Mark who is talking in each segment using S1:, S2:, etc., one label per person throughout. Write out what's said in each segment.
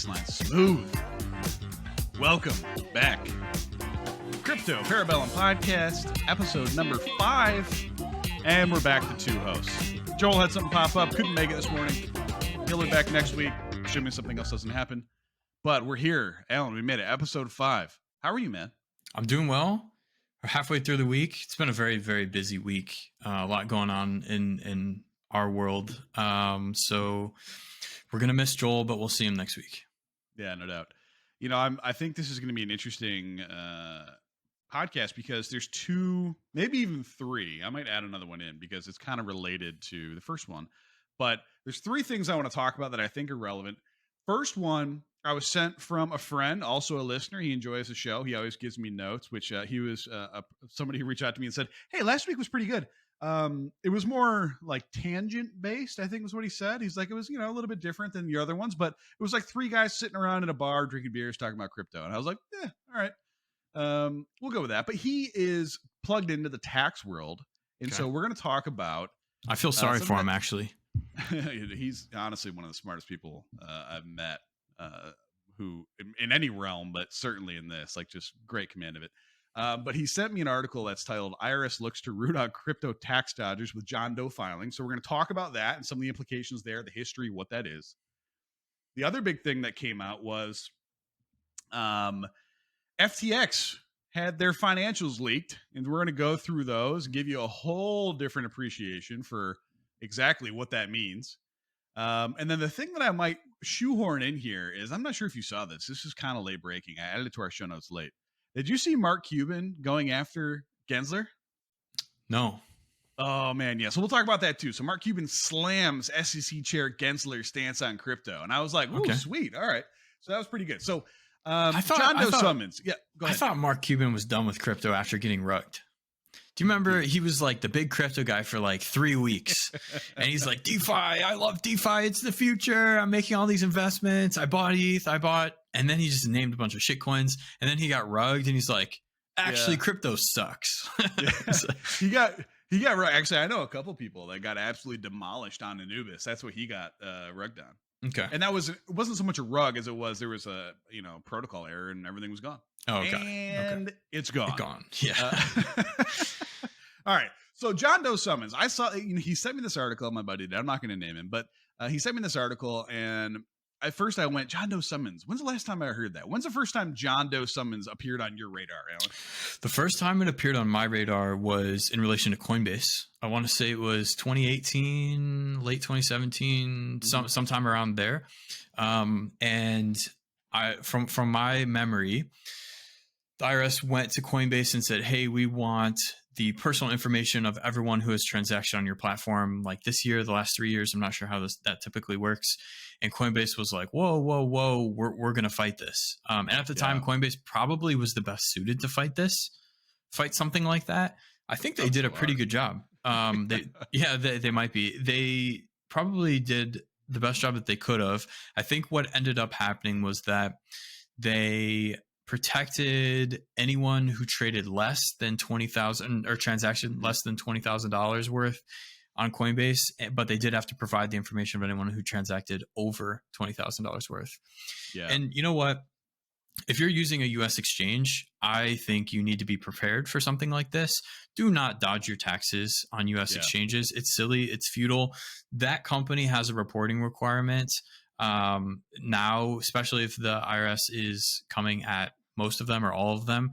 S1: baseline smooth. Welcome back. Crypto Parabellum Podcast, episode number 5. And we're back to 2 hosts. Joel had something pop up, couldn't make it this morning. He'll be back next week, assuming something else doesn't happen. But we're here. Alan, we made it. Episode 5. How are you, man?
S2: I'm doing well. We're halfway through the week. It's been a very, very busy week. A lot going on in our world. So we're going to miss Joel, but we'll see him next week.
S1: Yeah, no doubt. You know, I think this is going to be an interesting podcast because there's 2, maybe even 3. I might add another one in because it's kind of related to the first one. But there's 3 things I want to talk about that I think are relevant. First one, I was sent from a friend, also a listener. He enjoys the show. He always gives me notes, which he was somebody who reached out to me and said, hey, last week was pretty good. It was more like tangent based, I think was what he said. He's like, it was, a little bit different than the other ones, but it was like 3 guys sitting around in a bar drinking beers talking about crypto. And I was like, yeah, all right. We'll go with that. But he is plugged into the tax world. And so we're going to talk about.
S2: I feel sorry for him, actually.
S1: He's honestly one of the smartest people I've met who in any realm, but certainly in this, like just great command of it. But he sent me an article that's titled IRS looks to root out crypto tax dodgers with John Doe filing. So we're going to talk about that and some of the implications there, the history, what that is. The other big thing that came out was FTX had their financials leaked, and we're going to go through those and give you a whole different appreciation for exactly what that means. And then the thing that I might shoehorn in here is, I'm not sure if you saw this. This is kind of late breaking. I added it to our show notes late. Did you see Mark Cuban going after Gensler?
S2: No.
S1: Oh, man, yeah. So we'll talk about that, too. So Mark Cuban slams SEC chair Gensler's stance on crypto. And I was like, ooh, okay, sweet. All right. So that was pretty good. So John Doe summons. Yeah, go ahead.
S2: I thought Mark Cuban was done with crypto after getting rugged. Do you remember he was like the big crypto guy for like 3 weeks? And he's like, DeFi, I love DeFi. It's the future. I'm making all these investments. I bought ETH. And then he just named a bunch of shit coins. And then he got rugged and he's like, actually, crypto sucks.
S1: He got rugged. Actually, I know a couple people that got absolutely demolished on Anubis. That's what he got rugged on.
S2: Okay.
S1: And it wasn't so much a rug as it was there was a protocol error and everything was gone.
S2: Oh, okay.
S1: And it's gone.
S2: Yeah.
S1: All right. So John Doe summons. I saw he sent me this article. My buddy did. I'm not going to name him, but he sent me this article, and at first I went, John Doe summons. When's the last time I heard that? When's the first time John Doe summons appeared on your radar, Alan?
S2: The first time it appeared on my radar was in relation to Coinbase. I want to say it was 2018, late 2017, sometime around there. And from my memory, the IRS went to Coinbase and said, hey, we want the personal information of everyone who has transacted on your platform like this year, the last 3 years. I'm not sure how that typically works. And Coinbase was like, whoa, we're going to fight this. And at the time, Coinbase probably was the best suited to fight something like that. I think they did a pretty good job. They might be. They probably did the best job that they could have. I think what ended up happening was that they protected anyone who traded less than $20,000 or transaction less than $20,000 worth on Coinbase, but they did have to provide the information of anyone who transacted over $20,000 worth.
S1: Yeah.
S2: And you know what? If you're using a US exchange, I think you need to be prepared for something like this. Do not dodge your taxes on US exchanges. It's silly. It's futile. That company has a reporting requirement now, especially if the IRS is coming at most of them or all of them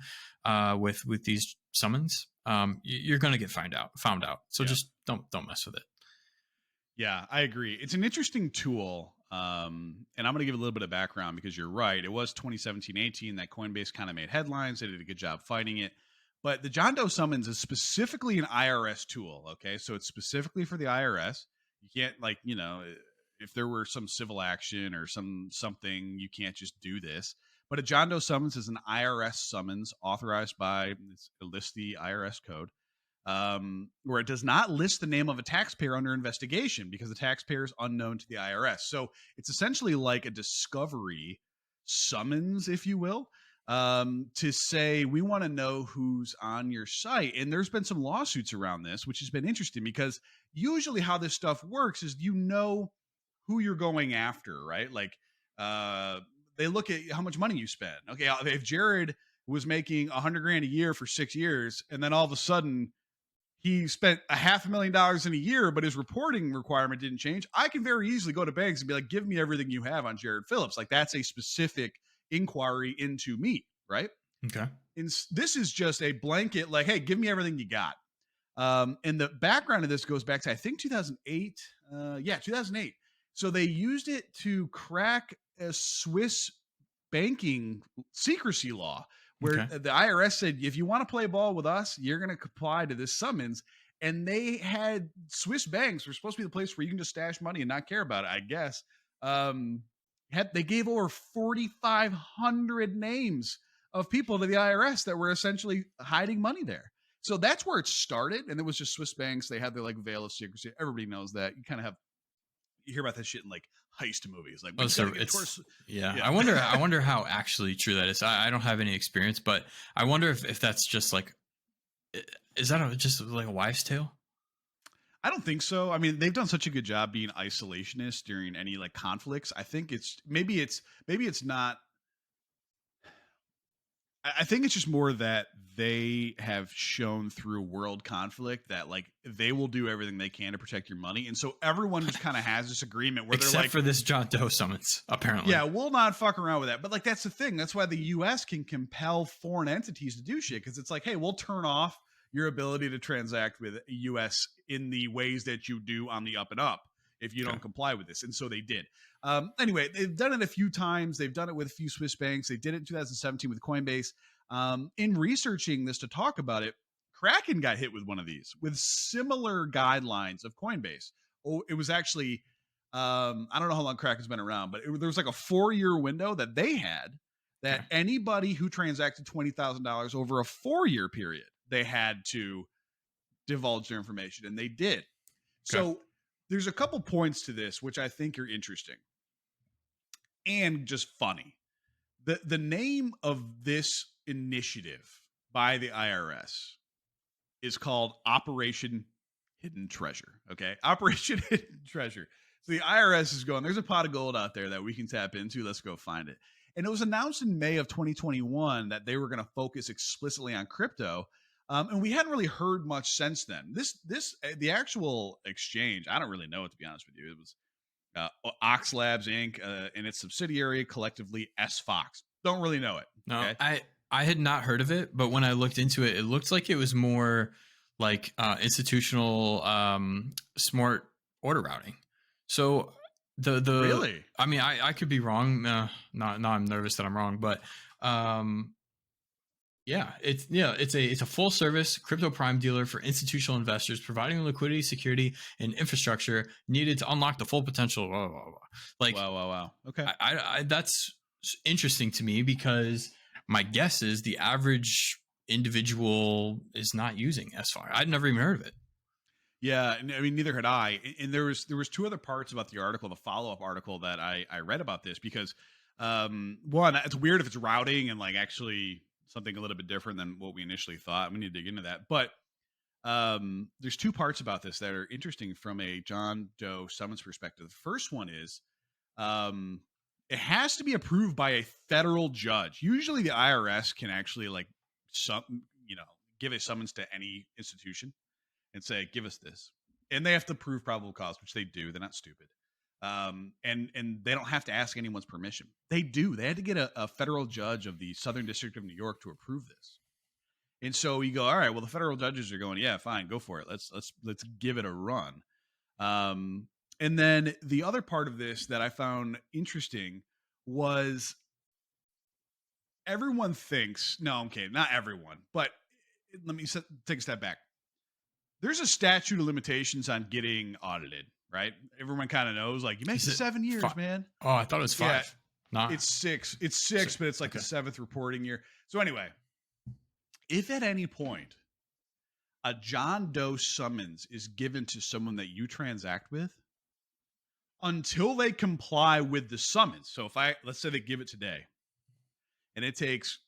S2: with these summons. You're going to get found out. So just don't mess with it.
S1: Yeah, I agree. It's an interesting tool. And I'm going to give a little bit of background because you're right. It was 2017-18 that Coinbase kind of made headlines. They did a good job fighting it. But the John Doe summons is specifically an IRS tool. Okay. So it's specifically for the IRS. You can't if there were some civil action or something, you can't just do this. But a John Doe summons is an IRS summons authorized by, it lists the IRS code, where it does not list the name of a taxpayer under investigation because the taxpayer is unknown to the IRS. So it's essentially like a discovery summons, if you will, to say, we want to know who's on your site. And there's been some lawsuits around this, which has been interesting because usually how this stuff works is who you're going after, right? Like They look at how much money you spend. Okay, if Jared was making $100,000 a year for 6 years, and then all of a sudden he spent $500,000 in a year, but his reporting requirement didn't change, I can very easily go to banks and be like, give me everything you have on Jared Phillips. Like, that's a specific inquiry into me, right?
S2: Okay.
S1: And this is just a blanket, like, hey, give me everything you got. And the background of this goes back to, I think, 2008. 2008. So they used it to crack a Swiss banking secrecy law where the IRS said, if you want to play ball with us, you're going to comply to this summons. And they had Swiss banks were supposed to be the place where you can just stash money and not care about it, I guess. They gave over 4,500 names of people to the IRS that were essentially hiding money there. So that's where it started. And it was just Swiss banks. They had their like veil of secrecy. Everybody knows that. You kind of have, you hear about that shit in like heist movies. Like,
S2: I wonder how actually true that is. I don't have any experience, but I wonder if that's just like, is that just like a wives' tale?
S1: I don't think so. I mean, they've done such a good job being isolationist during any like conflicts. I think maybe it's not. I think it's just more that they have shown through world conflict that like they will do everything they can to protect your money. And so everyone just kind of has this agreement where
S2: except
S1: they're like,
S2: for this John Doe summons, apparently.
S1: Yeah, we'll not fuck around with that. But like, that's the thing. That's why the US can compel foreign entities to do shit. Cause it's like, hey, we'll turn off your ability to transact with US in the ways that you do on the up and up if you don't comply with this. And so they did. Anyway, they've done it a few times. They've done it with a few Swiss banks. They did it in 2017 with Coinbase. In researching this to talk about it, Kraken got hit with one of these with similar guidelines of Coinbase. Oh, it was actually, I don't know how long Kraken's been around, but there was like a 4-year window that they had that anybody who transacted $20,000 over a 4-year period, they had to divulge their information, and they did. So there's a couple points to this, which I think are interesting and just funny. The name of this initiative by the IRS is called Operation Hidden Treasure. Okay. Operation Hidden Treasure. So the IRS is going, there's a pot of gold out there that we can tap into. Let's go find it. And it was announced in May of 2021 that they were going to focus explicitly on crypto. And we hadn't really heard much since then. The actual exchange, I don't really know it, to be honest with you. It was Ox Labs Inc. And its subsidiary, collectively SFox. Don't really know it.
S2: No,
S1: okay?
S2: I had not heard of it, but when I looked into it, it looked like it was more like institutional smart order routing. So the
S1: really,
S2: I mean, I could be wrong. Now I'm nervous that I'm wrong, but it's a full service crypto prime dealer for institutional investors, providing liquidity, security, and infrastructure needed to unlock the full potential. Blah, blah, blah. Like,
S1: wow. Okay,
S2: I that's interesting to me because my guess is the average individual is not using SFire. I'd never even heard of it.
S1: Yeah, I mean, neither had I. And there was 2 other parts about the article, the follow-up article that I read about this, because one, it's weird if it's routing and like actually something a little bit different than what we initially thought. We need to dig into that. But there's 2 parts about this that are interesting from a John Doe summons perspective. The first one is it has to be approved by a federal judge. Usually the IRS can actually like give a summons to any institution and say, give us this. And they have to prove probable cause, which they do. They're not stupid. And they don't have to ask anyone's permission. They do. They had to get a federal judge of the Southern District of New York to approve this. And so you go, all right, well, the federal judges are going, yeah, fine, go for it. Let's give it a run. And then the other part of this that I found interesting was everyone thinks, no, I'm kidding, not everyone, but let me take a step back. There's a statute of limitations on getting audited, right? Everyone kind of knows, like, you make 7 years, man.
S2: Oh, I thought it was 5.
S1: Yeah,
S2: nah.
S1: It's 6. It's 6, but it's like the 7th reporting year. So anyway, if at any point a John Doe summons is given to someone that you transact with, until they comply with the summons. So let's say they give it today and it takes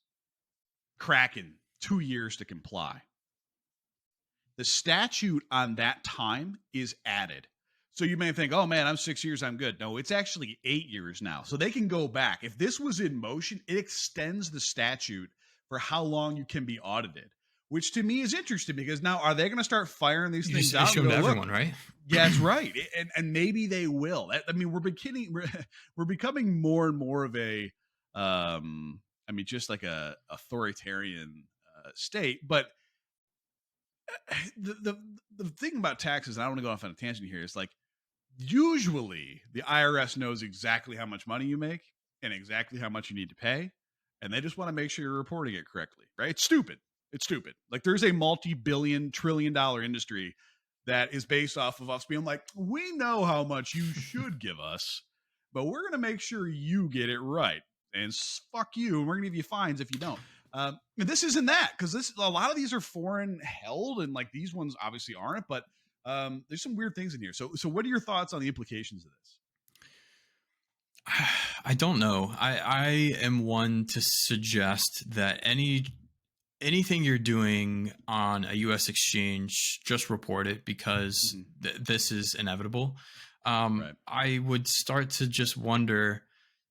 S1: Kraken 2 years to comply. The statute on that time is added. So you may think, oh man, I'm 6 years, I'm good. No, it's actually 8 years now. So they can go back. If this was in motion, it extends the statute for how long you can be audited, which to me is interesting because now are they going to start firing these
S2: You
S1: things
S2: just
S1: out
S2: issue
S1: and
S2: them
S1: go,
S2: to
S1: look,
S2: everyone, right?
S1: yeah, that's right. And maybe they will. I mean, we're becoming more and more of a, I mean, just like a authoritarian state. But the thing about taxes, and I don't want to go off on a tangent here, is like usually the IRS knows exactly how much money you make and exactly how much you need to pay, and they just want to make sure you're reporting it correctly, right? It's stupid. It's stupid. Like there's a multi-billion trillion dollar industry that is based off of us being like, we know how much you should give us, but we're going to make sure you get it right. And fuck you. And we're going to give you fines if you don't. And this isn't that because this a lot of these are foreign held, and like these ones obviously aren't. But there's some weird things in here. So what are your thoughts on the implications of this?
S2: I don't know. I am one to suggest that anything you're doing on a U.S. exchange, just report it because this is inevitable.
S1: Right.
S2: I would start to just wonder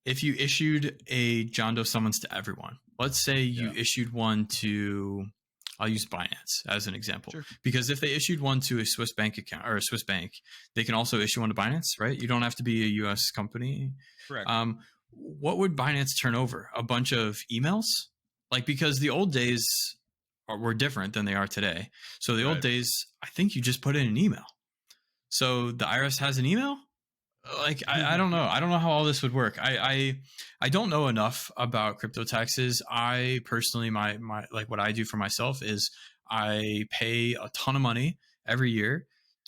S2: if you issued a John Doe summons to everyone. Let's say you issued one to, I'll use Binance as an example,
S1: Sure.
S2: because if they issued one to a Swiss bank account or a Swiss bank, they can also issue one to Binance, right? You don't have to be a U.S. company.
S1: Correct.
S2: What would Binance turn over? A bunch of emails? Like, because the old days were different than they are today. So the old days, I think you just put in an email. So the IRS has an email? Like, I don't know. I don't know how all this would work. I don't know enough about crypto taxes. I personally, my like what I do for myself is I pay a ton of money every year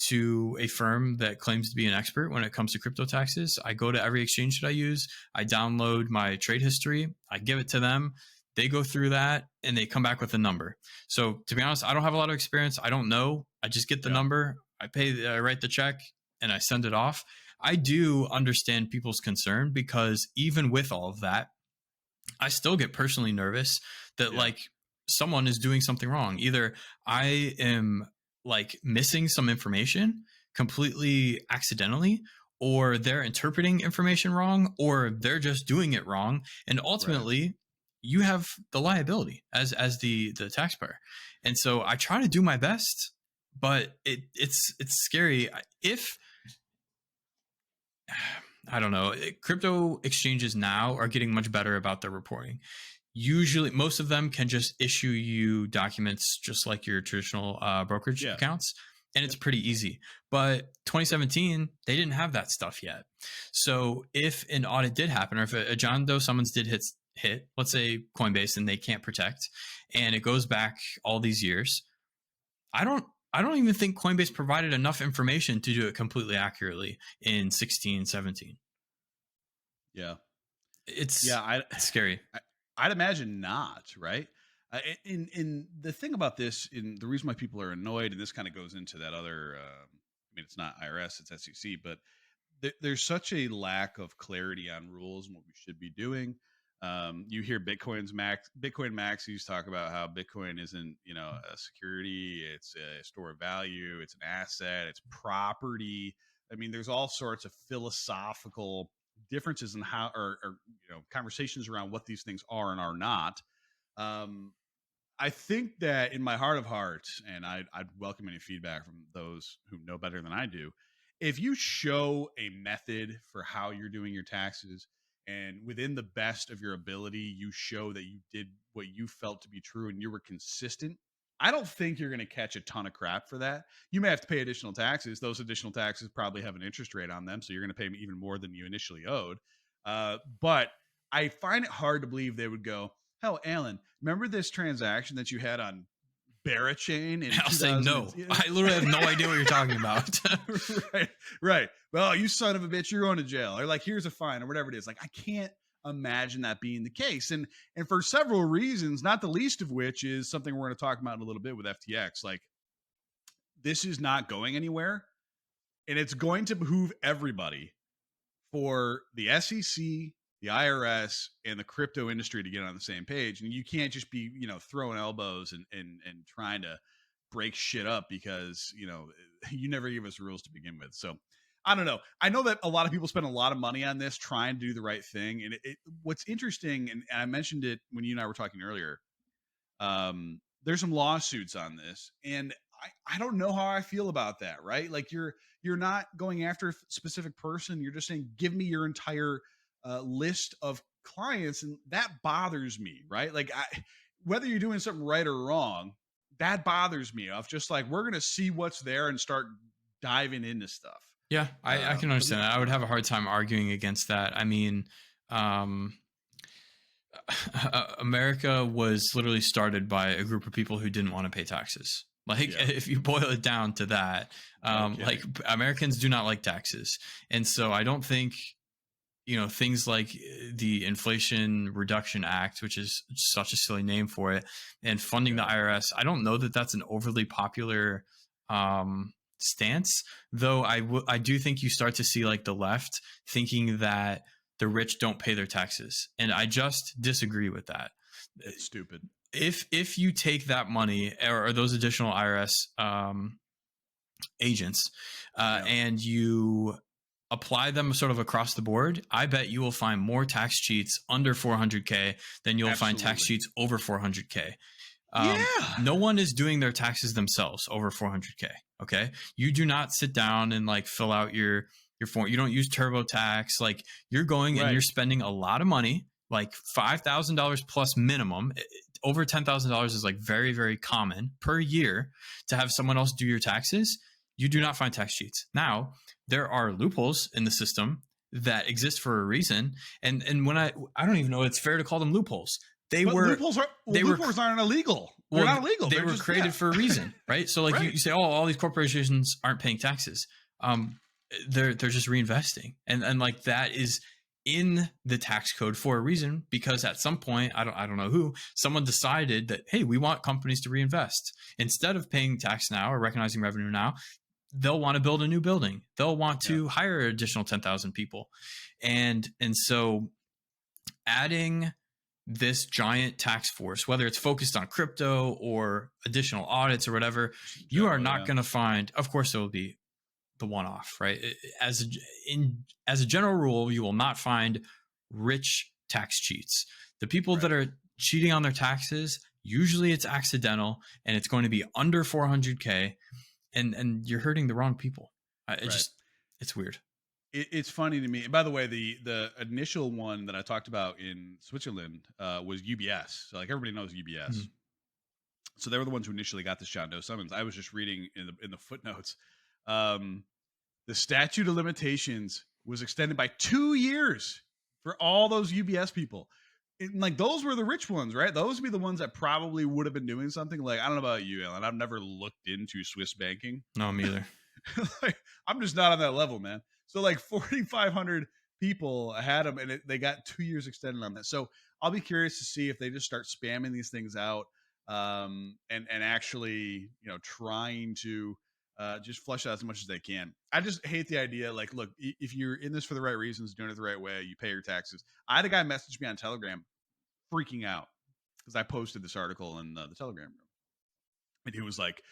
S2: to a firm that claims to be an expert when it comes to crypto taxes. I go to every exchange that I use. I download my trade history. I give it to them. They go through that and they come back with a number. So to be honest, I don't have a lot of experience. I don't know. I just get the number. I write the check and I send it off. I do understand people's concern because even with all of that, I still get personally nervous that like someone is doing something wrong. Either I am like missing some information completely accidentally, or they're interpreting information wrong, or they're just doing it wrong. And ultimately, you have the liability as the taxpayer. And so I try to do my best, but it's scary. If I don't know, crypto exchanges now are getting much better about their reporting. Usually, most of them can just issue you documents just like your traditional brokerage accounts, and it's pretty easy. But 2017, they didn't have that stuff yet. So if an audit did happen, or if a John Doe summons did hit, let's say Coinbase, and they can't protect, and it goes back all these years, I don't even think Coinbase provided enough information to do it completely accurately in 16, 17.
S1: Yeah.
S2: It's scary.
S1: I'd imagine not, right? In the thing about this, in the reason why people are annoyed, and this kind of goes into that other, I mean, it's not IRS, it's SEC, but there's such a lack of clarity on rules and what we should be doing. You hear Bitcoin maxis talk about how Bitcoin isn't, a security, it's a store of value, it's an asset, it's property. I mean, there's all sorts of philosophical differences in how, or conversations around what these things are and are not. I think that in my heart of hearts, and I'd welcome any feedback from those who know better than I do, if you show a method for how you're doing your taxes, and within the best of your ability, you show that you did what you felt to be true and you were consistent, I don't think you're going to catch a ton of crap for that. You may have to pay additional taxes. Those additional taxes probably have an interest rate on them, so you're going to pay even more than you initially owed. But I find it hard to believe they would go, hell, Alan, remember this transaction that you had on Barachain in
S2: I'll say no. I literally have no idea what you're talking about.
S1: Right. Well, you son of a bitch, you're going to jail. Or like, here's a fine or whatever it is. Like, I can't imagine that being the case. And for several reasons, not the least of which is something we're going to talk about in a little bit with FTX. Like, this is not going anywhere. And it's going to behoove everybody for the SEC, the IRS, and the crypto industry to get on the same page. And you can't just be, throwing elbows and trying to break shit up because, you never gave us rules to begin with. So I don't know. I know that a lot of people spend a lot of money on this trying to do the right thing. And what's interesting, and I mentioned it when you and I were talking earlier, there's some lawsuits on this, and I don't know how I feel about that, right? Like you're not going after a specific person. You're just saying, give me your entire list of clients, and that bothers me, right? Like whether you're doing something right or wrong, that bothers me. Of just like, we're gonna see what's there and start diving into stuff.
S2: Yeah, I can
S1: But yeah,
S2: understand that. I would have a hard time arguing against that. I mean, um, America was literally started by a group of people who didn't want to pay taxes. Like,
S1: yeah,
S2: if you boil it down to that,
S1: okay,
S2: like Americans do not like taxes, and so I don't think things like the Inflation Reduction Act, which is such a silly name for it, and funding the
S1: yeah,
S2: IRS. I don't know that that's an overly popular stance, though. I do think you start to see like the left thinking that the rich don't pay their taxes, and I just disagree with that.
S1: it's stupid.
S2: If you take that money or those additional IRS agents
S1: Yeah,
S2: and you apply them sort of across the board, I bet you will find more tax cheats under 400K than you'll find tax
S1: absolutely.
S2: cheats over 400K.
S1: Yeah,
S2: No one is doing their taxes themselves over 400K. Okay. You do not sit down and like fill out your form. You don't use TurboTax. Like, you're going and
S1: right.
S2: you're spending a lot of money, like $5,000 plus minimum. Over $10,000 is like very, very common per year to have someone else do your taxes. You do not find tax cheats. Now, there are loopholes in the system that exist for a reason. And when I don't even know it's fair to call them loopholes. They
S1: But
S2: were
S1: they loopholes aren't illegal. They're not illegal.
S2: they
S1: They're
S2: were
S1: just,
S2: created for a reason, right? So like
S1: right.
S2: you say, oh, all these corporations aren't paying taxes. They're just reinvesting, and like that is in the tax code for a reason, because at some point, I don't know who, someone decided that, hey, we want companies to reinvest instead of paying tax now or recognizing revenue now. They'll want to build a new building. They'll want
S1: Yeah,
S2: to hire an additional 10,000 people, and so adding this giant tax force, whether it's focused on crypto or additional audits or whatever,
S1: just in
S2: you are
S1: general,
S2: not
S1: yeah,
S2: going to find. Of course, there will be the one-off, right? As a general rule, you will not find rich tax cheats. The people
S1: right.
S2: that are cheating on their taxes, usually it's accidental, and it's going to be under 400K, and you're hurting the wrong people.
S1: Right.
S2: It's weird.
S1: It's funny to me. By the way, the initial one that I talked about in Switzerland was UBS. So like everybody knows UBS.
S2: Mhm.
S1: So they were the ones who initially got this John Doe summons. I was just reading in the footnotes. Um, the statute of limitations was extended by 2 years for all those UBS people. And like those were the rich ones, right? Those would be the ones that probably would have been doing something. Like, I don't know about you, Alan. I've never looked into Swiss banking.
S2: No, me either.
S1: Like, I'm just not on that level, man. So like 4,500 people had them, and they got 2 years extended on that. So I'll be curious to see if they just start spamming these things out, and actually, trying to just flush out as much as they can. I just hate the idea. Like, look, if you're in this for the right reasons, doing it the right way, you pay your taxes. I had a guy message me on Telegram, freaking out because I posted this article in the Telegram room, and he was like,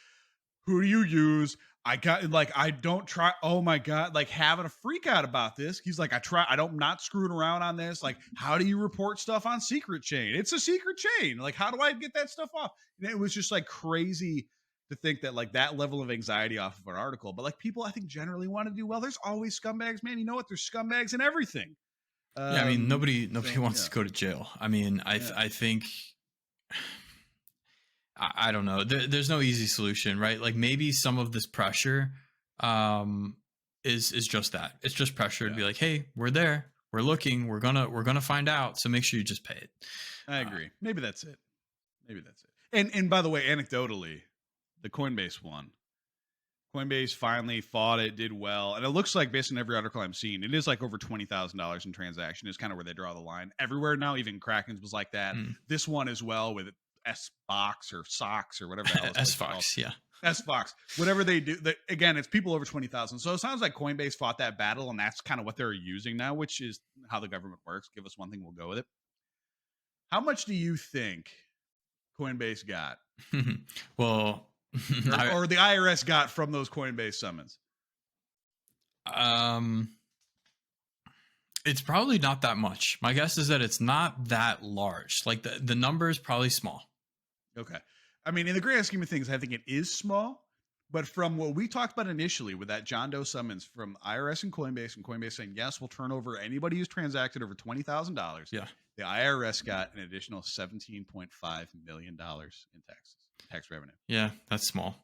S1: who do you use? I got like, I don't try. Oh my God. Like having a freak out about this. He's like, I'm not screwing around on this. Like, how do you report stuff on Secret Chain? It's a secret chain. Like, how do I get that stuff off? And it was just like crazy to think that like that level of anxiety off of an article. But like people, I think generally want to do well. There's always scumbags, man. You know what? There's scumbags in everything.
S2: Yeah, I mean, nobody
S1: So
S2: wants
S1: yeah,
S2: to go to jail. I mean,
S1: yeah,
S2: I think I don't know. There's no easy solution, right? Like maybe some of this pressure um, is just that. It's just pressure to
S1: yeah.
S2: be like, hey, we're there, we're looking, we're gonna find out. So make sure you just pay it.
S1: I
S2: Uh,
S1: agree. Maybe that's it. Maybe that's it. And by the way, anecdotally, the Coinbase one. Coinbase finally fought it, did well, and it looks like based on every article I'm seeing, it is like over $20,000 in transaction is kind of where they draw the line. Everywhere now, even Kraken's was like that.
S2: mm.
S1: This one as well with S box or socks or whatever the hell this
S2: S
S1: place is called.
S2: Fox, yeah.
S1: S Fox, whatever they do. Again, it's people over 20,000. So it sounds like Coinbase fought that battle, and that's kind of what they're using now, which is how the government works. Give us one thing, we'll go with it. How much do you think Coinbase got,
S2: Well, I,
S1: or the IRS got from those Coinbase summons?
S2: Um, it's probably not that much. My guess is that it's not that large. Like the number is probably small.
S1: Okay. I mean, in the grand scheme of things, I think it is small. But from what we talked about initially with that John Doe summons from IRS and Coinbase saying, yes, we'll turn over anybody who's transacted over $20,000.
S2: Yeah.
S1: The IRS got an additional $17.5 million in tax revenue.
S2: Yeah, that's small.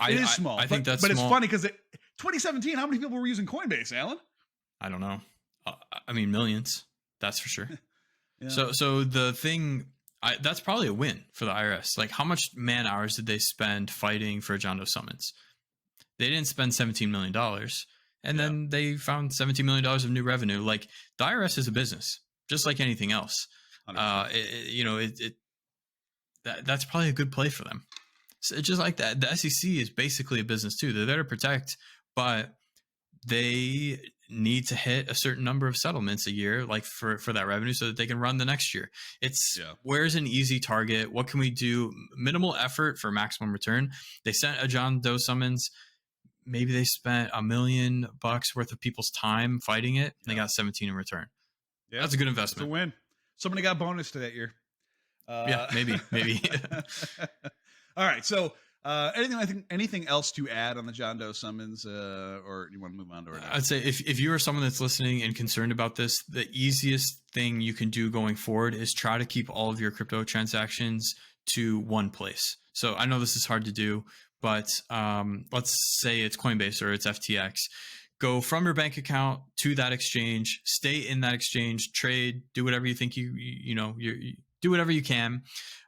S1: It is small.
S2: I think that's
S1: but
S2: small.
S1: It's funny because 2017, how many people were using Coinbase, Alan?
S2: I don't know. I mean, millions. That's for sure.
S1: Yeah.
S2: So the thing, that's probably a win for the IRS. Like, how much man hours did they spend fighting for a John Doe summons? They didn't spend $17 million, and then they found $17 million of new revenue. Like, the IRS is a business, just like anything else. That's probably a good play for them. So just like that, the SEC is basically a business too. They're there to protect, but they need to hit a certain number of settlements a year, like for that revenue, so that they can run the next year. It's where's an easy target? What can we do? Minimal effort for maximum return. They sent a John Doe summons. Maybe they spent $1 million worth of people's time fighting it. And they got 17 in return. Yeah, that's a good investment.
S1: It's a win. Somebody got bonus to that year.
S2: Yeah, maybe.
S1: All right. So anything else to add on the John Doe summons, or you want to move on to our next?
S2: I'd say if you are someone that's listening and concerned about this, the easiest thing you can do going forward is try to keep all of your crypto transactions to one place. So I know this is hard to do, but let's say it's Coinbase or it's FTX. Go from your bank account to that exchange, stay in that exchange, trade, do whatever you think you do whatever you can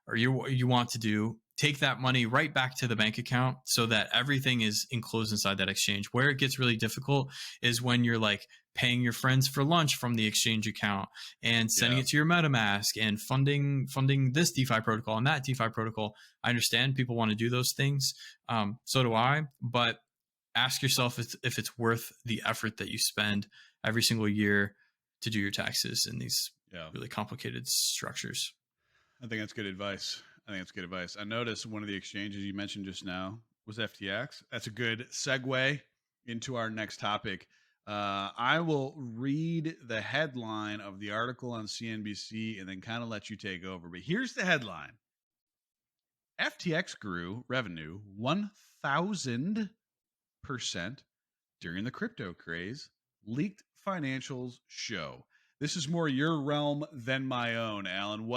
S2: or you want to do. Take that money right back to the bank account so that everything is enclosed inside that exchange. Where it gets really difficult is when you're like paying your friends for lunch from the exchange account and sending it to your MetaMask and funding this DeFi protocol and that DeFi protocol. I understand people want to do those things. So do I, but ask yourself if it's worth the effort that you spend every single year to do your taxes in these really complicated structures.
S1: I think that's good advice. I noticed one of the exchanges you mentioned just now was FTX. That's a good segue into our next topic. I will read the headline of the article on CNBC and then kind of let you take over. But here's the headline. FTX grew revenue 1,000% during the crypto craze, leaked financials show. This is more your realm than my own, Alan.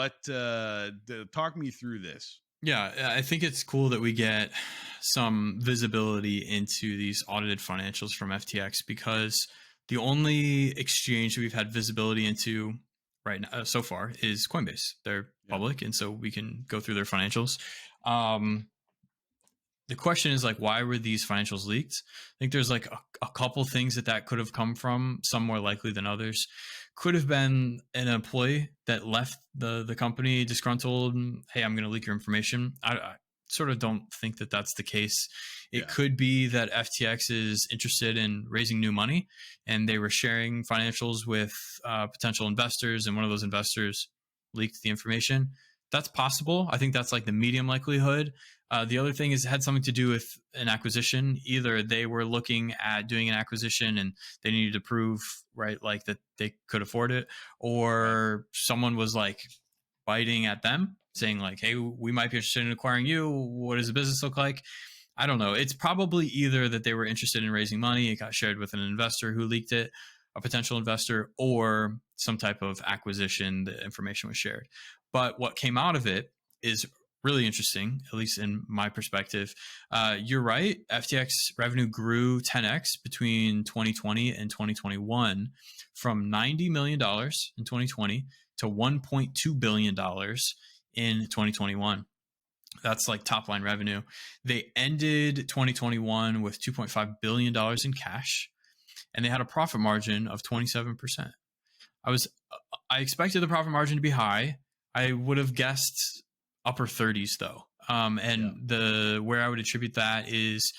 S1: Talk me through this.
S2: Yeah, I think it's cool that we get some visibility into these audited financials from FTX because the only exchange we've had visibility into right now so far is Coinbase. They're public, and so we can go through their financials. The question is like, why were these financials leaked? I think there's like a couple things that could have come from, some more likely than others. Could have been an employee that left the company disgruntled. Hey, I'm going to leak your information. I sort of don't think that that's the case. It could be that FTX is interested in raising new money and they were sharing financials with potential investors, and one of those investors leaked the information. That's possible. I think that's like the medium likelihood. The other thing is it had something to do with an acquisition. Either they were looking at doing an acquisition and they needed to prove, right, like that they could afford it, or someone was like biting at them saying like, hey, we might be interested in acquiring you. What does the business look like? I don't know. It's probably either that they were interested in raising money, it got shared with an investor who leaked it, a potential investor, or some type of acquisition, the information was shared. But what came out of it is really interesting, at least in my perspective. You're right. FTX revenue grew 10x between 2020 and 2021 from $90 million in 2020 to $1.2 billion in 2021. That's like top line revenue. They ended 2021 with $2.5 billion in cash, and they had a profit margin of 27%. I expected the profit margin to be high. I would have guessed upper 30s though. Where I would attribute that is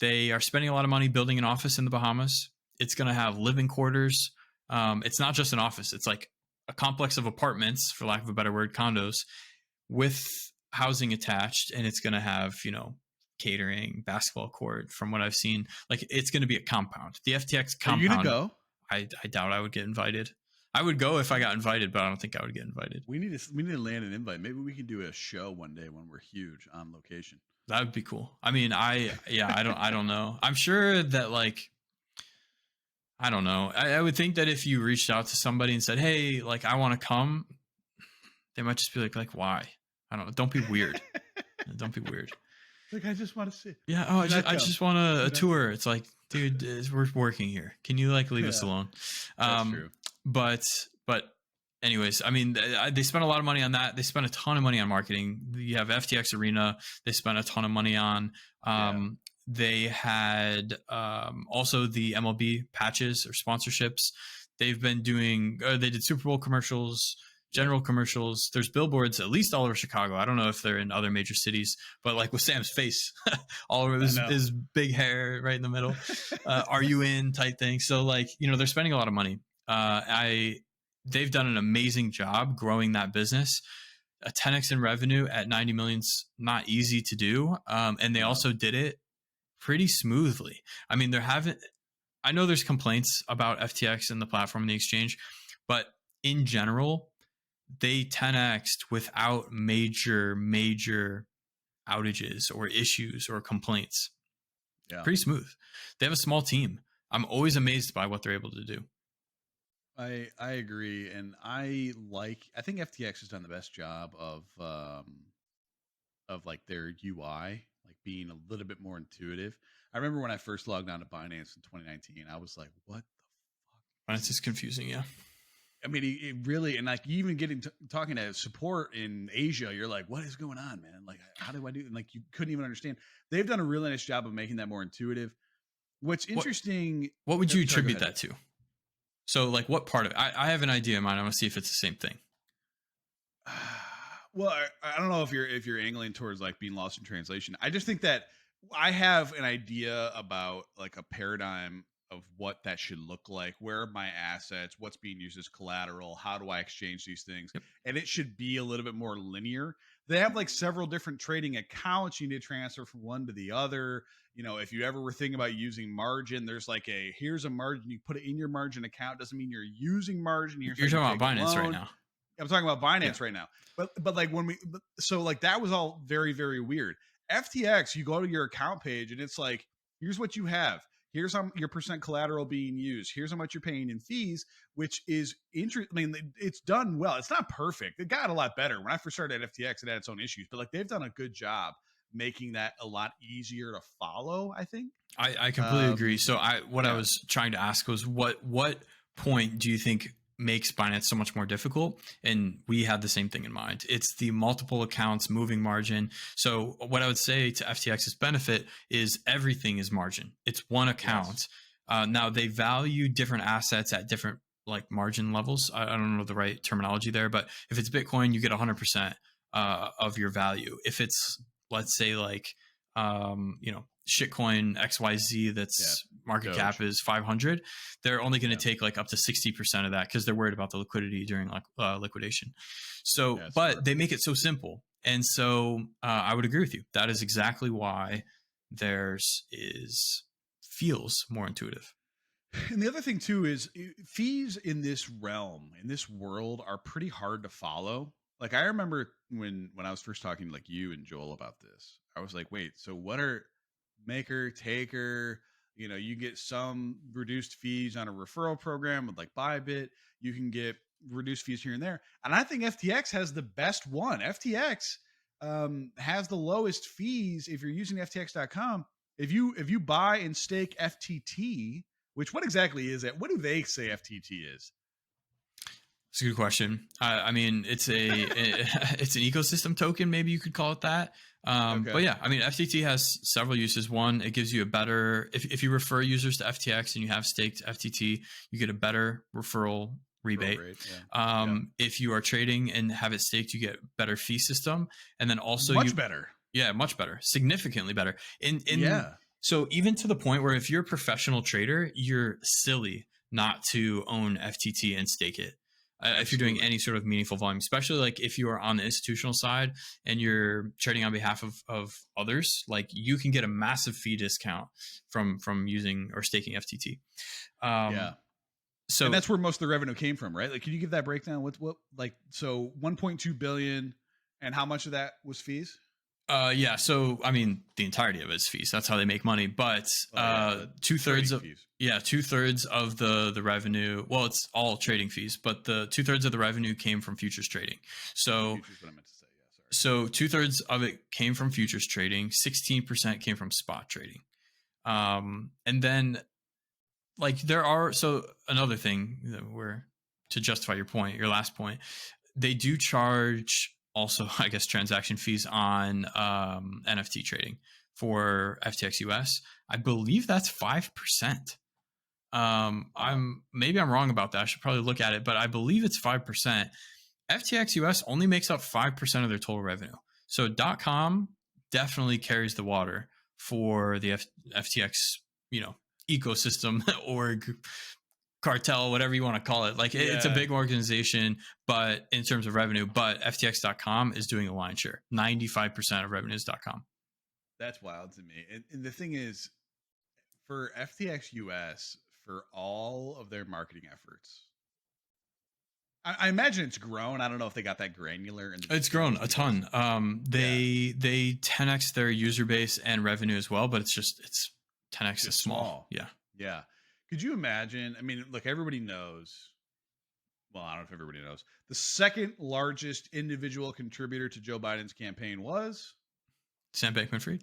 S2: they are spending a lot of money building an office in the Bahamas. It's going to have living quarters. It's not just an office. It's like a complex of apartments, for lack of a better word, condos with housing attached. And it's going to have, catering, basketball court. From what I've seen, like it's going to be a compound. The FTX
S1: Are you gonna
S2: compound.
S1: go?
S2: I doubt I would get invited. I would go if I got invited, but I don't think I would get invited.
S1: We need to land an invite. Maybe we can do a show one day when we're huge on location.
S2: That would be cool. I mean, I don't know. I'm sure that like, I don't know. I would think that if you reached out to somebody and said, "Hey, like I want to come," they might just be like, "Why?" I don't know. Don't be weird. Don't be weird.
S1: Like, I just want to see.
S2: Yeah. Oh, I just want a tour. It's like, dude, we're working here. Can you like leave us alone?
S1: That's true.
S2: But anyways, I mean, they spent a lot of money on that. They spent a ton of money on marketing. You have FTX Arena. They spent a ton of money on. They had also the MLB patches or sponsorships. They've been doing. They did Super Bowl commercials, general commercials. There's billboards at least all over Chicago. I don't know if they're in other major cities, but like with Sam's face all over his big hair right in the middle. Are you in type thing? So like, they're spending a lot of money. They've done an amazing job growing that business. A 10x in revenue at 90 million's not easy to do. And they also did it pretty smoothly. I mean, I know there's complaints about FTX and the platform and the exchange, but in general, they 10x'd without major outages or issues or complaints. Yeah. Pretty smooth. They have a small team. I'm always amazed by what they're able to do.
S1: I agree, and I think FTX has done the best job of like their UI, like being a little bit more intuitive. I remember when I first logged on to Binance in 2019, I was like, "What the fuck?"
S2: Binance is confusing, yeah.
S1: I mean, it really, and like even talking to support in Asia, you're like, "What is going on, man? Like, how do I do?" And like, you couldn't even understand. They've done a really nice job of making that more intuitive. What's interesting?
S2: What would you attribute that to? So, like, what part of it? I have an idea in mind. I want to see if it's the same thing.
S1: Well, I don't know if you're angling towards like being lost in translation. I just think that I have an idea about like a paradigm of what that should look like. Where are my assets? What's being used as collateral? How do I exchange these things? Yep. And it should be a little bit more linear. They have like several different trading accounts you need to transfer from one to the other. If you ever were thinking about using margin, there's like here's a margin, you put it in your margin account. Doesn't mean you're using margin.
S2: You're talking about Binance right now.
S1: I'm talking about Binance right now. But like so like that was all very, very weird. FTX, you go to your account page and it's like, here's what you have. Here's how your percent collateral being used. Here's how much you're paying in fees, which is interesting. I mean, it's done well. It's not perfect. It got a lot better. When I first started at FTX, it had its own issues, but like they've done a good job making that a lot easier to follow, I think.
S2: I completely agree. So I was trying to ask was what point do you think makes Binance so much more difficult? And we had the same thing in mind. It's the multiple accounts, moving margin. So what I would say to FTX's benefit is everything is margin. It's one account. Yes. Now they value different assets at different like margin levels. I don't know the right terminology there, but if it's Bitcoin, you get 100% of your value. If it's, let's say like, shitcoin XYZ that's market cap is 500, they're only going to take like up to 60% of that because they're worried about the liquidity during like liquidation. So, but they make it so simple. And so I would agree with you. That is exactly why theirs feels more intuitive.
S1: And the other thing too is fees in this realm, in this world, are pretty hard to follow. Like I remember when I was first talking to like you and Joel about this, I was like, wait, so what are maker, taker? You get some reduced fees on a referral program with like Bybit. You can get reduced fees here and there. And I think FTX has the best one. FTX has the lowest fees if you're using FTX.com. If you buy and stake FTT, what exactly is it? What do they say FTT is?
S2: It's a good question. I mean, it's it's an ecosystem token. Maybe you could call it that. But yeah, I mean, FTT has several uses. One, it gives you a better, if you refer users to FTX and you have staked FTT, you get a better referral rebate. If you are trading and have it staked, you get better fee system. And then also
S1: much better.
S2: Yeah, much better. Significantly better. So even to the point where if you're a professional trader, you're silly not to own FTT and stake it. if you're doing
S1: Absolutely.
S2: any sort of meaningful volume, especially like if you are on the institutional side and you're trading on behalf of others, like you can get a massive fee discount from using or staking FTT.
S1: Yeah.
S2: Um,
S1: And
S2: so
S1: that's where most of the revenue came from, right? Like, can you give that breakdown? What like so 1.2 billion, and how much of that was fees?
S2: yeah, so I mean, the entirety of it is fees. That's how they make money. But
S1: Oh yeah, but
S2: two thirds
S1: trading
S2: of
S1: fees.
S2: 2/3 of the revenue. Well, it's all trading fees, but the 2/3 of the revenue came from futures trading. So
S1: Futures, what I meant to say. Yeah, sorry.
S2: 2/3 of it came from futures trading. 16% came from spot trading. And then like there are so another thing that where to justify your point, your last point, they do charge also, I guess, transaction fees on NFT trading for FTX US. I believe that's 5%.
S1: Wow.
S2: I'm wrong about that. I should probably look at it, but I believe it's 5%. FTX US only makes up 5% of their total revenue. So .com definitely carries the water for the FTX, you know, ecosystem org cartel, whatever you want to call it. Like it's a
S1: Yeah,
S2: big organization, but in terms of revenue, but FTX.com is doing a lion's share. 95% of revenue is .com.
S1: that's wild to me. And the thing is, for FTX US, for all of their marketing efforts, I imagine it's grown. I don't know if they got that granular in the
S2: It's grown
S1: details
S2: a
S1: because
S2: ton.
S1: yeah,
S2: They 10x their user base and revenue as well, but it's 10x is
S1: just
S2: small.
S1: small.
S2: Yeah.
S1: Yeah. Could you imagine? I mean, look, everybody knows. Well, I don't know if everybody knows. The second largest individual contributor to Joe Biden's campaign was
S2: Sam Bankman-Fried.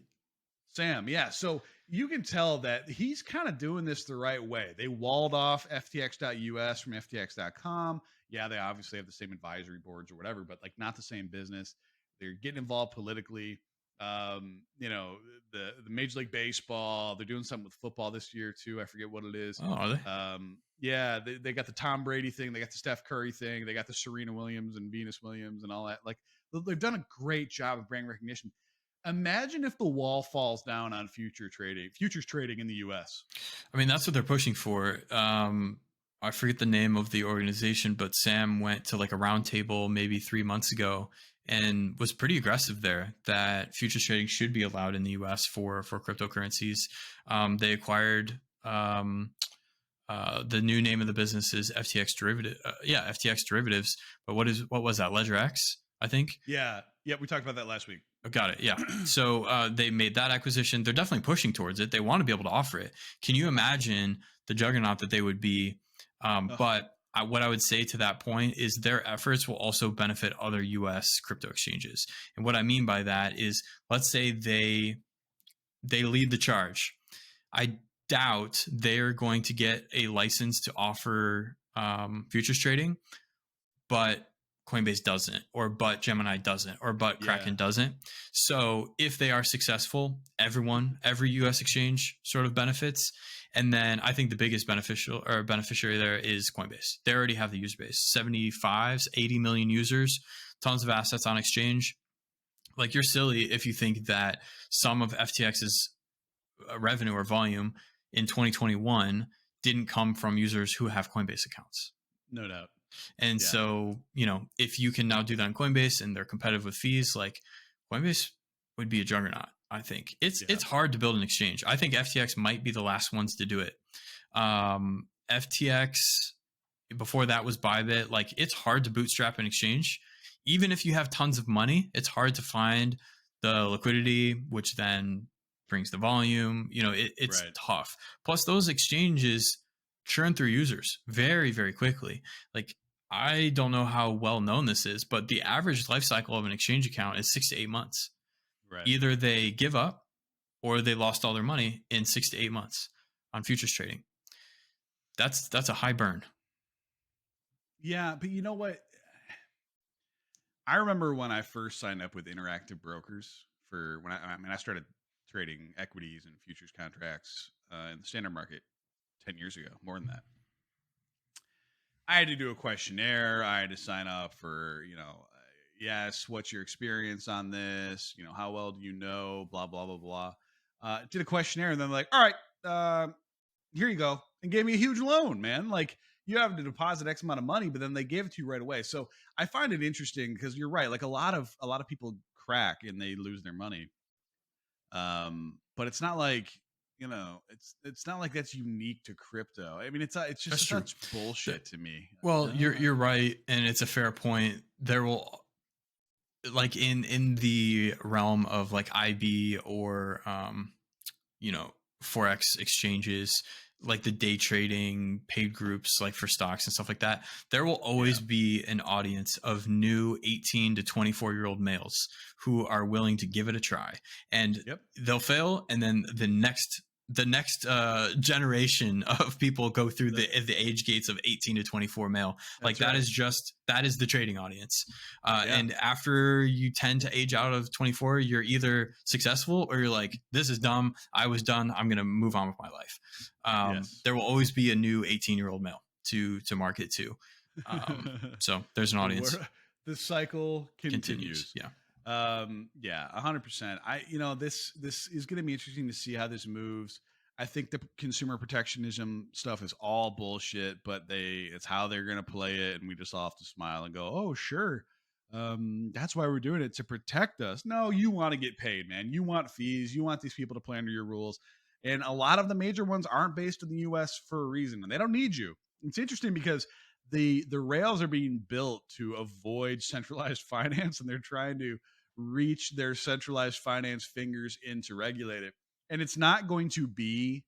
S1: Sam. Yeah. So you can tell that he's kind of doing this the right way. They walled off FTX.us from FTX.com. Yeah, they obviously have the same advisory boards or whatever, but like not the same business. They're getting involved politically. You know, the Major League Baseball, they're doing something with football this year too. I forget what it is.
S2: Oh, are they?
S1: Yeah, they got the Tom Brady thing, they got the Steph Curry thing, they got the Serena Williams and Venus Williams and all that. Like they've done a great job of brand recognition. Imagine if the wall falls down on futures trading in the US.
S2: I mean, that's what they're pushing for. I forget the name of the organization, but Sam went to like a roundtable maybe 3 months ago and was pretty aggressive there that futures trading should be allowed in the US for cryptocurrencies. They acquired the new name of the business is FTX Derivative. FTX Derivatives. But what was that? Ledger X, I think.
S1: Yeah. Yeah, we talked about that last week.
S2: Got it. Yeah. So they made that acquisition. They're definitely pushing towards it. They want to be able to offer it. Can you imagine the juggernaut that they would be?
S1: Ugh,
S2: What I would say to that point is their efforts will also benefit other U.S. crypto exchanges. And what I mean by that is, let's say they lead the charge. I doubt they're going to get a license to offer futures trading, but Coinbase doesn't, or but Gemini doesn't, or but
S1: yeah.
S2: Kraken doesn't. So if they are successful, every US exchange sort of benefits. And then I think the biggest beneficiary there is Coinbase. They already have the user base, 75, 80 million users, tons of assets on exchange. Like you're silly if you think that some of FTX's revenue or volume in 2021 didn't come from users who have Coinbase accounts.
S1: No doubt.
S2: And
S1: Yeah.
S2: so, if you can now do that on Coinbase and they're competitive with fees, like Coinbase would be a juggernaut. I think
S1: Yeah.
S2: it's hard to build an exchange. I think FTX might be the last ones to do it. FTX before that was Bybit. Like it's hard to bootstrap an exchange. Even if you have tons of money, it's hard to find the liquidity, which then brings the volume. It's
S1: Right.
S2: tough. Plus, those exchanges churn through users very, very quickly. Like I don't know how well known this is, but the average life cycle of an exchange account is 6 to 8 months.
S1: Right.
S2: Either they give up or they lost all their money in 6 to 8 months on futures trading. That's a high burn.
S1: Yeah, but you know what? I remember when I first signed up with Interactive Brokers for I started trading equities and futures contracts in the standard market 10 years ago, more than that. I had to do a questionnaire. I had to sign up for, yes, what's your experience on this? How well do you know? Blah, blah, blah, blah. Did a questionnaire and then like, all right, here you go. And gave me a huge loan, man. Like, you have to deposit X amount of money, but then they gave it to you right away. So I find it interesting because you're right. Like a lot of people crack and they lose their money. But it's not like, it's not like that's unique to crypto. I mean, it's
S2: That's
S1: just
S2: true.
S1: such bullshit to me.
S2: Well, you're right, and it's a fair point. There will, like, in the realm of like IB or forex exchanges, like the day trading paid groups, like for stocks and stuff like that, there will always
S1: Yeah.
S2: be an audience of new 18 to 24-year-old males who are willing to give it a try, and
S1: Yep.
S2: they'll fail, and then the next generation of people go through the age gates of 18 to 24 male. Like
S1: That's
S2: that is the trading audience.
S1: Yeah.
S2: And after you tend to age out of 24, you're either successful or you're like, this is dumb, I was done, I'm going to move on with my life.
S1: Yes.
S2: There will always be a new 18-year-old male to market to. So there's an audience.
S1: The cycle continues.
S2: Yeah.
S1: Yeah, 100%. This is going to be interesting to see how this moves. I think the consumer protectionism stuff is all bullshit, but it's how they're going to play it, and we just all have to smile and go, "Oh, sure, that's why we're doing it, to protect us." No, you want to get paid, man. You want fees. You want these people to play under your rules, and a lot of the major ones aren't based in the U.S. for a reason, and they don't need you. It's interesting because the rails are being built to avoid centralized finance, and they're trying to reach their centralized finance fingers in to regulate it. And it's not going to be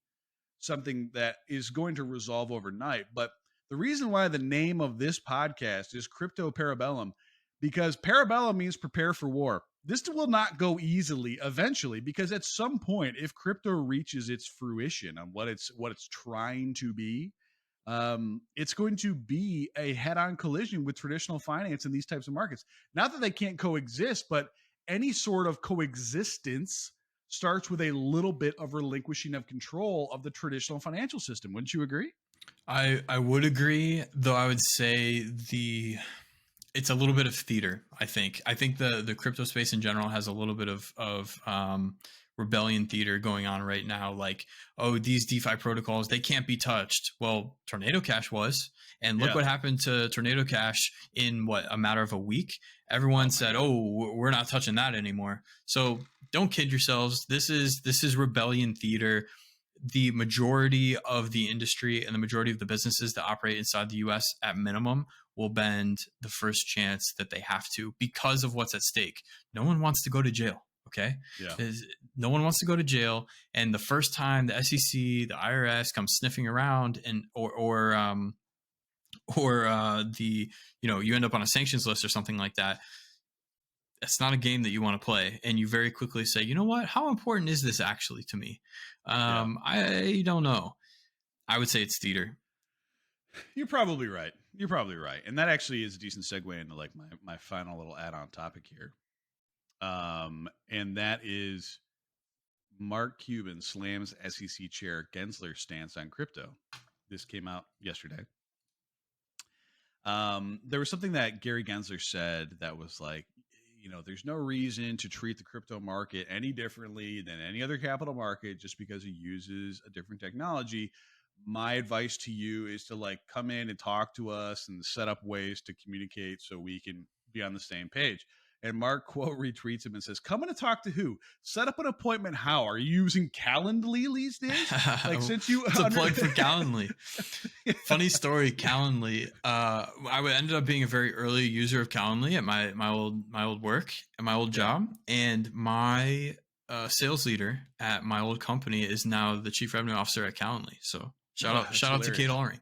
S1: something that is going to resolve overnight. But the reason why the name of this podcast is Crypto Parabellum, because Parabellum means prepare for war. This will not go easily eventually, because at some point, if crypto reaches its fruition on what it's trying to be, it's going to be a head-on collision with traditional finance in these types of markets. Not that they can't coexist, but any sort of coexistence starts with a little bit of relinquishing of control of the traditional financial system. Wouldn't you agree?
S2: I would agree, though I would say it's a little bit of theater. I think the crypto space in general has a little bit of rebellion theater going on right now. Like, oh, these DeFi protocols, they can't be touched. Well, Tornado Cash was, and look what happened to Tornado Cash in a matter of a week. Everyone said, "Oh, we're not touching that anymore." So don't kid yourselves. This is rebellion theater. The majority of the industry and the majority of the businesses that operate inside the US at minimum will bend the first chance that they have to, because of what's at stake. No one wants to go to jail. Okay.
S1: Yeah.
S2: No one wants to go to jail. And the first time the SEC, the IRS comes sniffing around, and or you end up on a sanctions list or something like that, it's not a game that you want to play. And you very quickly say, you know what, how important is this actually to me? I don't know. I would say it's theater.
S1: You're probably right. And that actually is a decent segue into like my final little add-on topic here. And that is Mark Cuban slams SEC chair Gensler stance on crypto. This came out yesterday. There was something that Gary Gensler said that was like, there's no reason to treat the crypto market any differently than any other capital market just because it uses a different technology. My advice to you is to like come in and talk to us and set up ways to communicate so we can be on the same page. And Mark quote retweets him and says, "Come in to talk to who? Set up an appointment. How? Are you using Calendly these days?" Like, since you
S2: it's a plug for Calendly. Funny story, Calendly. I ended up being a very early user of Calendly at my old work, at my old job, and my sales leader at my old company is now the chief revenue officer at Calendly. So shout out to Kate Allring.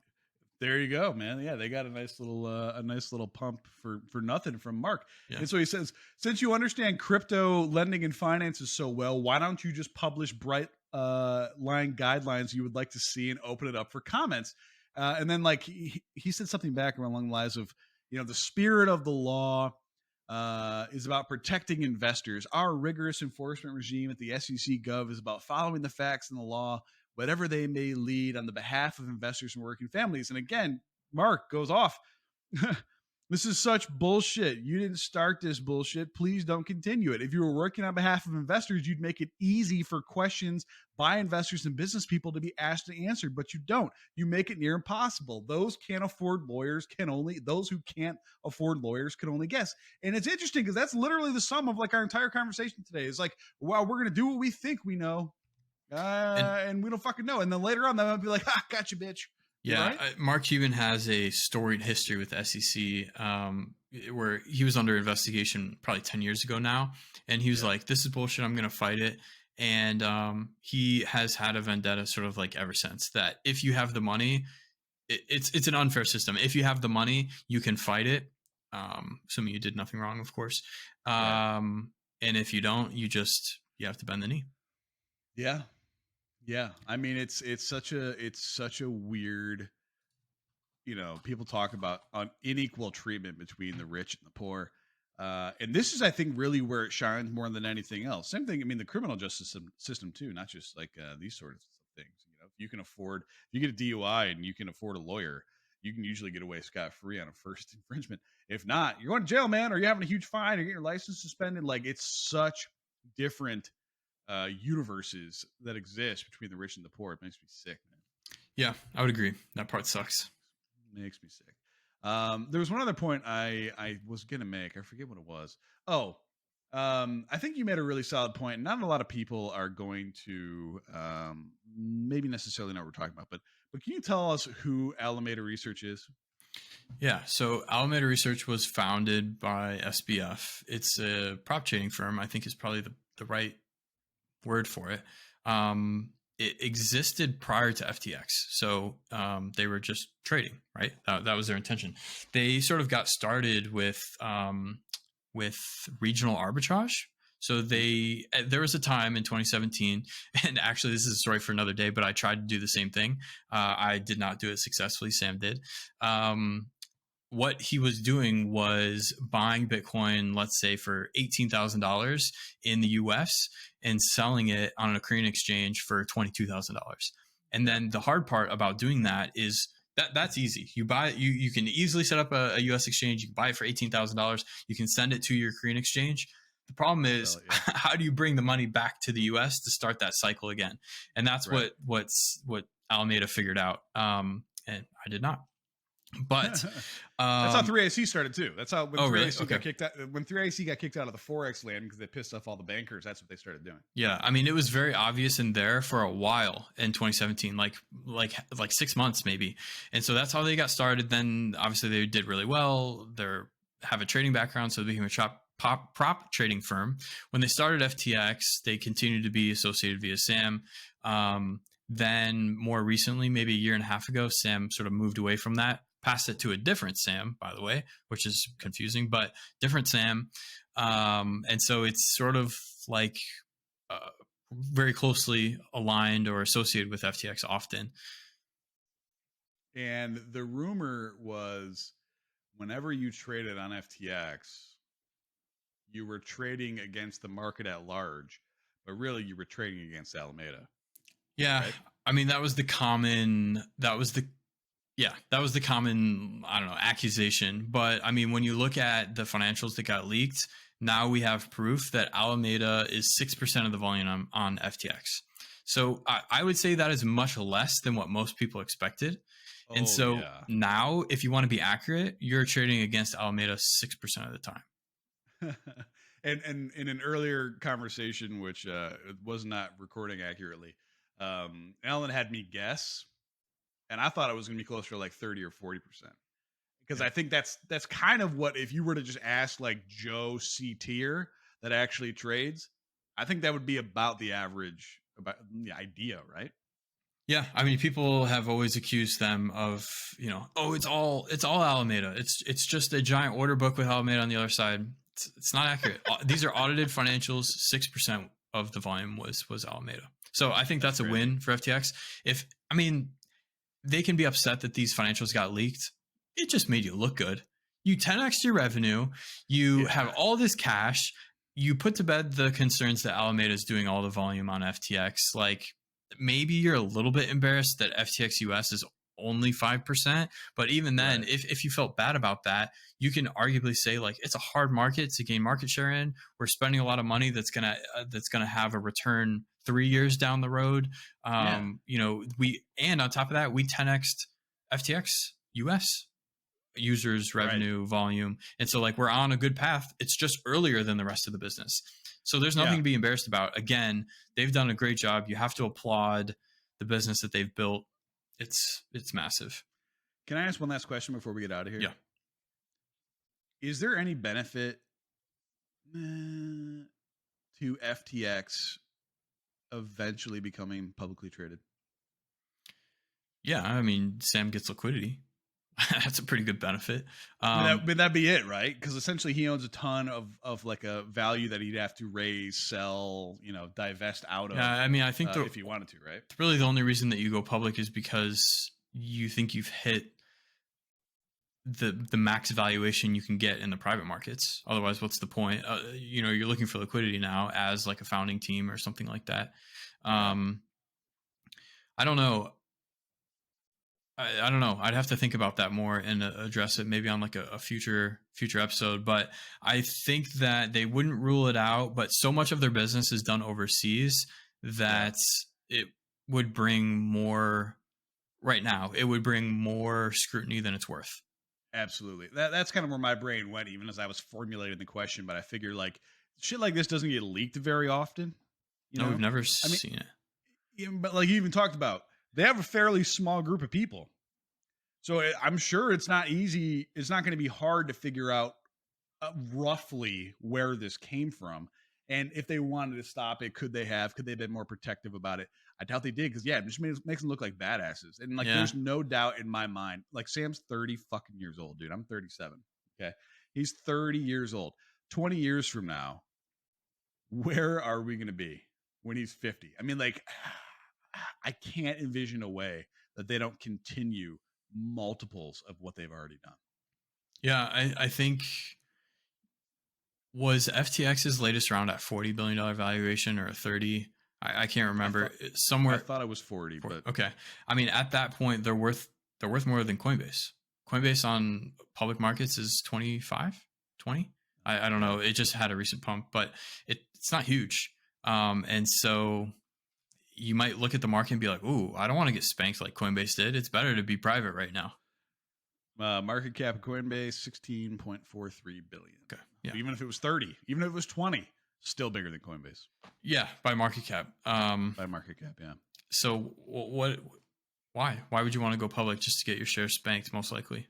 S1: There you go, man. Yeah, they got a nice little pump for nothing from Mark. Yeah. And so he says, since you understand crypto lending and finances so well, why don't you just publish bright line guidelines you would like to see and open it up for comments? And then like he said something back along the lines of, the spirit of the law is about protecting investors. Our rigorous enforcement regime at the SEC Gov is about following the facts and the law, whatever they may lead, on the behalf of investors and working families. And again, Mark goes off. This is such bullshit. You didn't start this bullshit. Please don't continue it. If you were working on behalf of investors, you'd make it easy for questions by investors and business people to be asked and answered, but you don't. You make it near impossible. Those who can't afford lawyers can only guess. And it's interesting because that's literally the sum of like our entire conversation today. Is like, well, we're gonna do what we think we know, and we don't fucking know. And then later on, they might be like, "Ah, gotcha, bitch."
S2: Yeah,
S1: Right?
S2: Mark Cuban has a storied history with SEC, where he was under investigation probably 10 years ago now, and he was like, "This is bullshit. I'm going to fight it." And he has had a vendetta sort of like ever since. That if you have the money, it's an unfair system. If you have the money, you can fight it. Assuming you did nothing wrong, of course. And if you don't, you have to bend the knee.
S1: Yeah. Yeah, I mean it's such a weird, people talk about unequal treatment between the rich and the poor, and this is, I think, really where it shines more than anything else. Same thing. I mean, the criminal justice system too, not just like these sort of things. If you can afford, if you get a DUI and you can afford a lawyer, you can usually get away scot free on a first infringement. If not, you're going to jail, man, or you're having a huge fine, or getting your license suspended. Like, it's such different universes that exist between the rich and the poor. It makes me sick, man.
S2: Yeah, I would agree. That part sucks.
S1: Makes me sick. There was one other point I was gonna make. I forget what it was. Oh, I think you made a really solid point. Not a lot of people are going to maybe necessarily know what we're talking about, but can you tell us who Alameda Research is?
S2: Yeah, so Alameda Research was founded by SBF. It's a prop trading firm. I think is probably the right word for it. It existed prior to FTX, so they were just trading, right? That was their intention. They sort of got started with regional arbitrage. So there was a time in 2017, and actually this is a story for another day, but I tried to do the same thing. I did not do it successfully. Sam did. What he was doing was buying Bitcoin, let's say for $18,000 in the US, and selling it on an Korean exchange for $22,000. And then the hard part about doing that is that's easy. You buy it, you can easily set up a US exchange. You can buy it for $18,000. You can send it to your Korean exchange. The problem is, how do you bring the money back to the US to start that cycle again? And that's what Alameda figured out. And I did not. But
S1: that's how 3AC started too. That's how when 3AC
S2: really?
S1: got kicked out. When 3AC got kicked out of the Forex land because they pissed off all the bankers, that's what they started doing.
S2: Yeah, I mean, it was very obvious in there for a while in 2017, like 6 months maybe. And so that's how they got started. Then obviously they did really well. They have a trading background, so they became a prop trading firm. When they started FTX, they continued to be associated via Sam. Then more recently, maybe a year and a half ago, Sam sort of moved away from that. Passed it to a different Sam, by the way, which is confusing, but different Sam. And so it's sort of like very closely aligned or associated with FTX often.
S1: And the rumor was whenever you traded on FTX, you were trading against the market at large, but really you were trading against Alameda.
S2: Yeah. Right? I mean, that was the common, I don't know, accusation. But I mean, when you look at the financials that got leaked, now we have proof that Alameda is 6% of the volume on FTX. So I would say that is much less than what most people expected. And now, if you want to be accurate, you're trading against Alameda 6% of the time.
S1: And in an earlier conversation, which was not recording accurately, Alan had me guess. And I thought it was going to be closer to like 30 or 40%. Because I think that's kind of what, if you were to just ask like Joe C tier that actually trades, I think that would be about the average, about the idea, right?
S2: Yeah, I mean, people have always accused them of, it's all Alameda. It's just a giant order book with Alameda on the other side. It's not accurate. These are audited financials. 6% of the volume was Alameda. So I think that's a win for FTX. They can be upset that these financials got leaked. It just made you look good. You 10x your revenue. You have all this cash. You put to bed the concerns that Alameda is doing all the volume on FTX. Like, maybe you're a little bit embarrassed that FTX US is only 5%. But even then,
S1: Right.
S2: if you felt bad about that, you can arguably say like it's a hard market to gain market share in. We're spending a lot of money that's gonna have a return 3 years down the road.
S1: Yeah.
S2: And on top of that, we 10x'd FTX US users
S1: Right.
S2: revenue volume, and so like we're on a good path. It's just earlier than the rest of the business, so there's nothing
S1: Yeah.
S2: to be embarrassed about. Again, they've done a great job. You have to applaud the business that they've built. It's massive.
S1: Can I ask one last question before we get out of here?
S2: Yeah.
S1: Is there any benefit to FTX eventually becoming publicly traded?
S2: Yeah, I mean, Sam gets liquidity. That's a pretty good benefit.
S1: That'd be it, right? Because essentially he owns a ton of like a value that he'd have to raise, sell, divest out of.
S2: Yeah, I mean, I think
S1: if he wanted to, right?
S2: really the only reason that you go public is because you think you've hit the max valuation you can get in the private markets. Otherwise, what's the point? You're looking for liquidity now as like a founding team or something like that. I don't know. I don't know. I'd have to think about that more and address it maybe on like a future episode. But I think that they wouldn't rule it out. But so much of their business is done overseas that it would bring more. Right now, it would bring more scrutiny than it's worth.
S1: Absolutely. That's kind of where my brain went, even as I was formulating the question. But I figure like shit like this doesn't get leaked very often.
S2: No, we've never seen it.
S1: But like you even talked about, they have a fairly small group of people. So I'm sure it's not easy. It's not going to be hard to figure out roughly where this came from. And if they wanted to stop it, could they have been more protective about it? I doubt they did because it just makes them look like badasses. And like, there's no doubt in my mind, like Sam's 30 fucking years old, dude. I'm 37. Okay. He's 30 years old. 20 years from now, where are we going to be when he's 50? I mean, like, I can't envision a way that they don't continue multiples of what they've already done.
S2: Yeah, I think was FTX's latest round at $40 billion valuation or 30? I can't remember.
S1: I thought it was 40, but
S2: okay. I mean, at that point, they're worth more than Coinbase. Coinbase on public markets is 25, 20. I don't know. It just had a recent pump, but it's not huge. And so you might look at the market and be like, ooh, I don't want to get spanked like Coinbase did. It's better to be private right now.
S1: Market cap of Coinbase, 16.43 billion.
S2: Okay. Yeah.
S1: Even if it was 30, even if it was 20, still bigger than Coinbase.
S2: Yeah, by market cap.
S1: By market cap, yeah.
S2: So why would you want to go public just to get your shares spanked, most likely?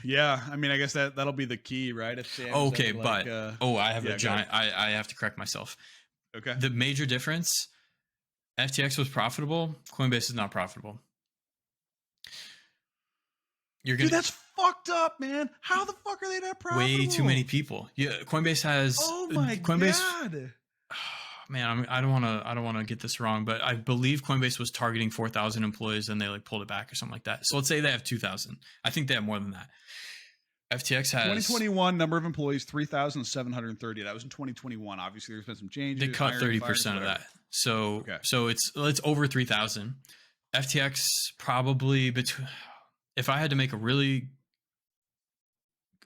S1: Yeah, I mean, I guess that'll be the key, right?
S2: Okay, but I have I have to correct myself.
S1: Okay.
S2: The major difference, FTX was profitable, Coinbase is not profitable.
S1: Dude, that's fucked up, man. How the fuck are they not profitable?
S2: Way too many people. Yeah, Coinbase has.
S1: Oh my god.
S2: Man, I don't want to get this wrong, but I believe Coinbase was targeting 4,000 employees and they like pulled it back or something like that. So let's say they have 2,000. I think they have more than that. FTX has
S1: 2021 number of employees 3,730. That was in 2021. Obviously, there's been some changes.
S2: They cut 30% of that. So it's over 3,000. FTX probably between. If I had to make a really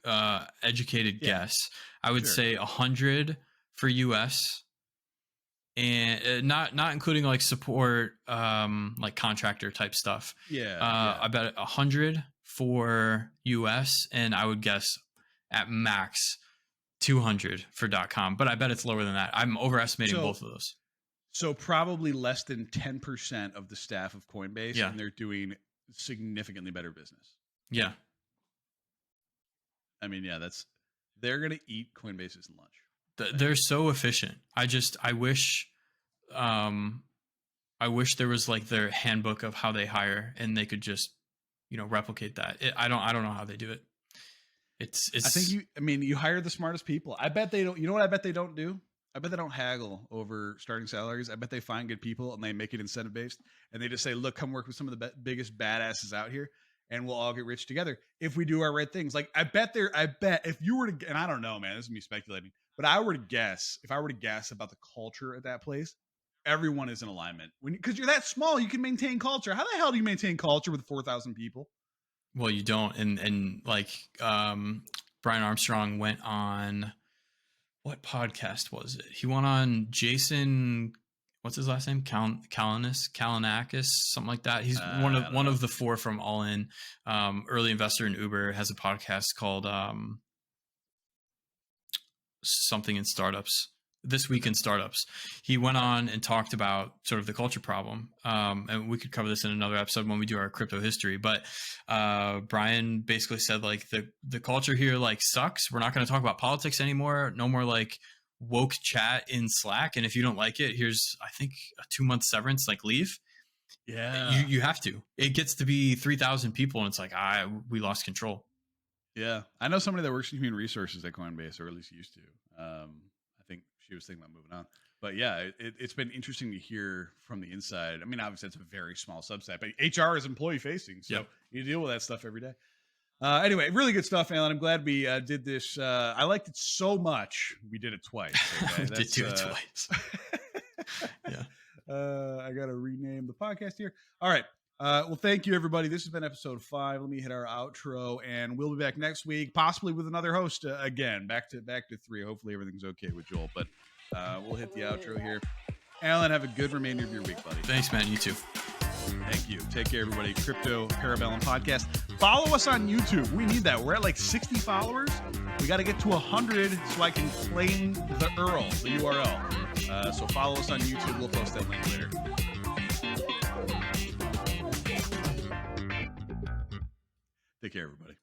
S2: educated guess, I would say 100 for US, and not including like support, like contractor type stuff. I bet 100 for US, and I would guess at max 200 for .com. But I bet it's lower than that. I'm overestimating both of those.
S1: So probably less than 10% of the staff of Coinbase, and they're doing significantly better business.
S2: Yeah.
S1: I mean, they're going to eat Coinbase's lunch.
S2: They're so efficient. I wish there was like their handbook of how they hire and they could just, replicate that. I don't know how they do it. I think you hire the smartest people. I bet they don't, you know what I bet they don't do? I bet they don't haggle over starting salaries. I bet they find good people and they make it incentive based. And they just say, look, come work with some of the biggest badasses out here and we'll all get rich together if we do our right things. Like I bet if you were to, and I don't know, man, this is me speculating, but if I were to guess about the culture at that place,
S1: everyone is in alignment. Because you're that small, you can maintain culture. How the hell do you maintain culture with 4,000 people?
S2: Well, you don't. And like Brian Armstrong went on, what podcast was it? He went on Jason, what's his last name? Kalinakis, something like that. He's one of the four from All In, early investor in Uber, has a podcast called something in startups. This Week in Startups. He went on and talked about sort of the culture problem. And we could cover this in another episode when we do our crypto history. But Brian basically said, like, the culture here, like, sucks. We're not going to talk about politics anymore. No more, like, woke chat in Slack. And if you don't like it, here's, I think, a 2-month severance, like, leave.
S1: Yeah.
S2: You have to. It gets to be 3,000 people, and it's like, we lost control.
S1: Yeah. I know somebody that works in human resources at Coinbase, or at least used to. I think she was thinking about moving on. But yeah, it's been interesting to hear from the inside. I mean, obviously it's a very small subset, but HR is employee facing. So you deal with that stuff every day. Anyway, really good stuff, Alan. I'm glad we did this. I liked it so much. We did it twice. Okay?
S2: We did do it twice. Yeah.
S1: I got to rename the podcast here. All right. Well, thank you, everybody. This has been episode 5. Let me hit our outro, and we'll be back next week, possibly with another host again. Back to 3. Hopefully, everything's okay with Joel, but we'll hit the outro here. Alan, have a good remainder of your week, buddy.
S2: Thanks, man. You too.
S1: Thank you. Take care, everybody. Crypto Parabellum Podcast. Follow us on YouTube. We need that. We're at like 60 followers. We got to get to 100 so I can claim the URL, the URL. So follow us on YouTube. We'll post that link later. Take care, everybody.